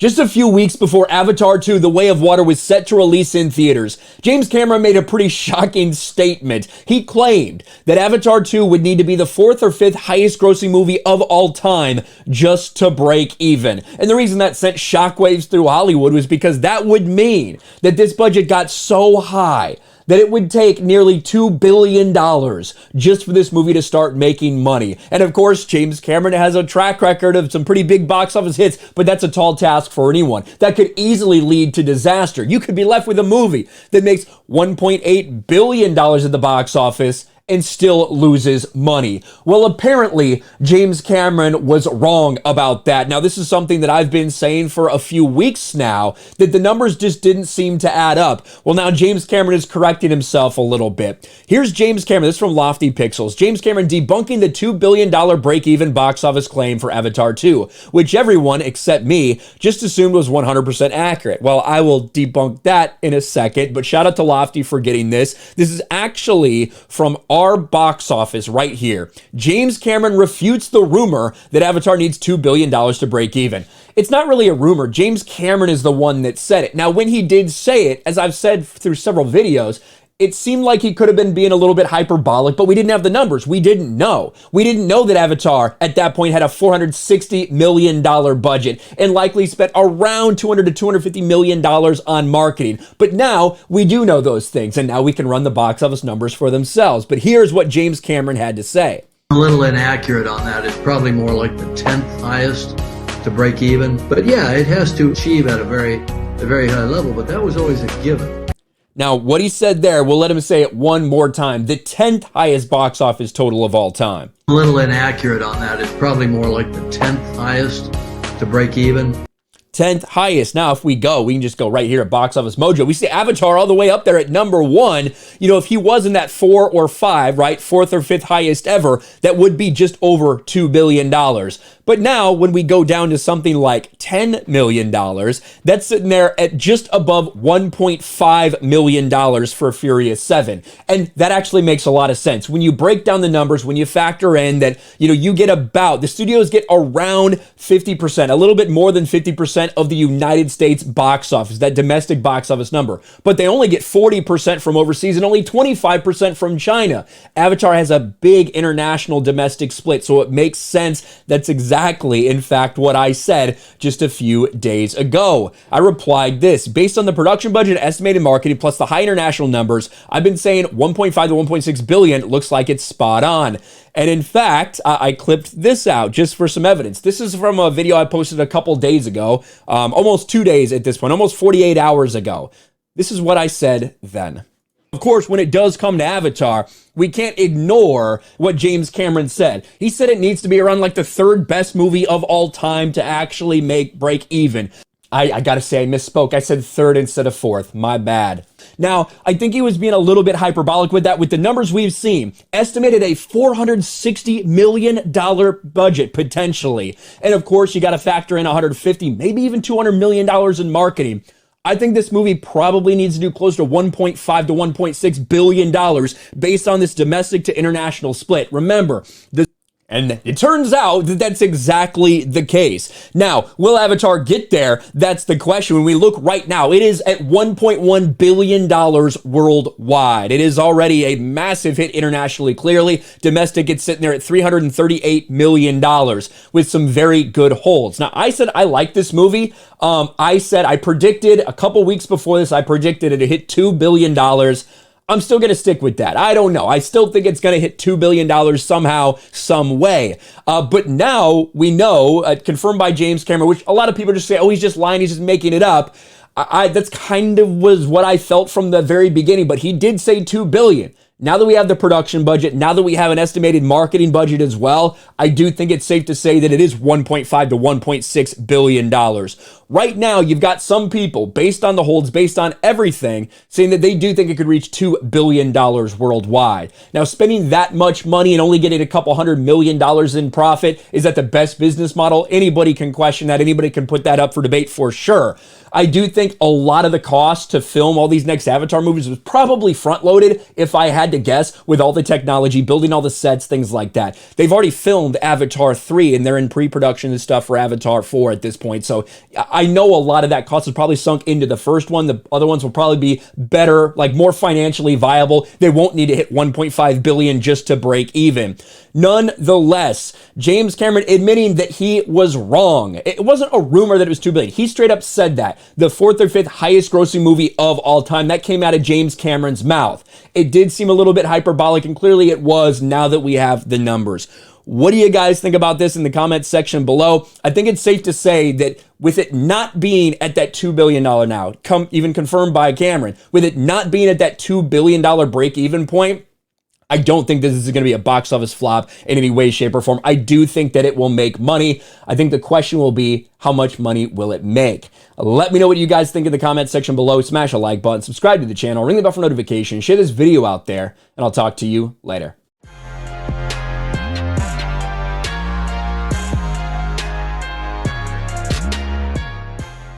Just a few weeks before Avatar 2: The Way of Water was set to release in theaters, James Cameron made a pretty shocking statement. He claimed that Avatar 2 would need to be the 4th or 5th highest grossing movie of all time just to break even. And the reason that sent shockwaves through Hollywood was because that would mean that this budget got so high that it would take nearly $2 billion just for this movie to start making money. And of course, James Cameron has a track record of some pretty big box office hits, but that's a tall task for anyone. That could easily lead to disaster. You could be left with a movie that makes $1.8 billion at the box office and still loses money. Well, apparently, James Cameron was wrong about that. Now, this is something that I've been saying for a few weeks now, that the numbers just didn't seem to add up. Well, now James Cameron is correcting himself a little bit. Here's James Cameron, this is from Lofty Pixels. James Cameron debunking the $2 billion break-even box office claim for Avatar 2, which everyone, except me, just assumed was 100% accurate. Well, I will debunk that in a second, but shout out to Lofty for getting this. This is actually from our box office right here. James Cameron refutes the rumor that Avatar needs $2 billion to break even. It's not really a rumor. James Cameron is the one that said it. Now, when he did say it, as I've said through several videos, it seemed like he could have been being a little bit hyperbolic, but we didn't have the numbers. We didn't know. We didn't know that Avatar at that point had a $460 million budget and likely spent around $200 to $250 million on marketing. But now we do know those things, and now we can run the box office numbers for themselves. But here's what James Cameron had to say. A little inaccurate on that. It's probably more like the 10th highest to break even. But yeah, it has to achieve at a very high level, but that was always a given. Now, what he said there, we'll let him say it one more time. The 10th highest box office total of all time. A little inaccurate on that. It's probably more like the 10th highest to break even. 10th highest. Now, if we can just go right here at Box Office Mojo. We see Avatar all the way up there at number 1. You know, if he was in that 4 or 5, right, 4th or 5th highest ever, that would be just over $2 billion. But now, when we go down to something like $10 million, that's sitting there at just above $1.5 million for Furious 7. And that actually makes a lot of sense. When you break down the numbers, when you factor in that, you know, you get the studios get around 50%, a little bit more than 50% of the United States box office, that domestic box office number. But they only get 40% from overseas and only 25% from China. Avatar has a big international domestic split, so it makes sense. That's exactly, in fact, what I said just a few days ago. I replied this: based on the production budget, estimated marketing, plus the high international numbers, I've been saying 1.5 to 1.6 billion. Looks like it's spot on. And in fact, I clipped this out just for some evidence. This is from a video I posted a couple days ago, almost 2 days at this point, almost 48 hours ago. This is what I said then. Of course, when it does come to Avatar, we can't ignore what James Cameron said. He said it needs to be around like the 3rd best movie of all time to actually break even. I gotta say, I misspoke. I said 3rd instead of 4th. My bad. Now, I think he was being a little bit hyperbolic with that. With the numbers we've seen, estimated a $460 million budget, potentially. And of course, you got to factor in $150, maybe even $200 million in marketing. I think this movie probably needs to do close to $1.5 to $1.6 billion based on this domestic to international split. Remember, and it turns out that that's exactly the case. Now, will Avatar get there? That's the question. When we look right now, it is at $1.1 billion worldwide. It is already a massive hit internationally, clearly. Domestic, it's sitting there at $338 million with some very good holds. Now, I said I like this movie. I predicted a couple weeks before this, I predicted it to hit $2 billion. I'm still going to stick with that. I don't know. I still think it's going to hit $2 billion somehow, some way. But now we know, confirmed by James Cameron, which a lot of people just say, oh, he's just lying, he's just making it up. That's kind of was what I felt from the very beginning, but he did say $2 billion. Now that we have the production budget, now that we have an estimated marketing budget as well, I do think it's safe to say that it is $1.5 to $1.6 billion. Right now, you've got some people, based on the holds, based on everything, saying that they do think it could reach $2 billion worldwide. Now, spending that much money and only getting a couple $100 million in profit, is that the best business model? Anybody can question that. Anybody can put that up for debate for sure. I do think a lot of the cost to film all these next Avatar movies was probably front-loaded, if I had had to guess, with all the technology, building all the sets, things like that, they've already filmed Avatar 3 and they're in pre-production and stuff for Avatar 4 at this point. So I know a lot of that cost is probably sunk into the first one. The other ones will probably be better, like more financially viable. They won't need to hit 1.5 billion just to break even. Nonetheless, James Cameron admitting that he was wrong. It wasn't a rumor that it was 2 billion. He straight up said that. The 4th or 5th highest grossing movie of all time. That came out of James Cameron's mouth. It did seem a little bit hyperbolic, and clearly it was now that we have the numbers. What do you guys think about this in the comments section below? I think it's safe to say that with it not being at that $2 billion now, even confirmed by Cameron, with it not being at that $2 billion break-even point, I don't think this is going to be a box office flop in any way, shape, or form. I do think that it will make money. I think the question will be, how much money will it make? Let me know what you guys think in the comments section below. Smash a like button, subscribe to the channel, ring the bell for notifications, share this video out there, and I'll talk to you later.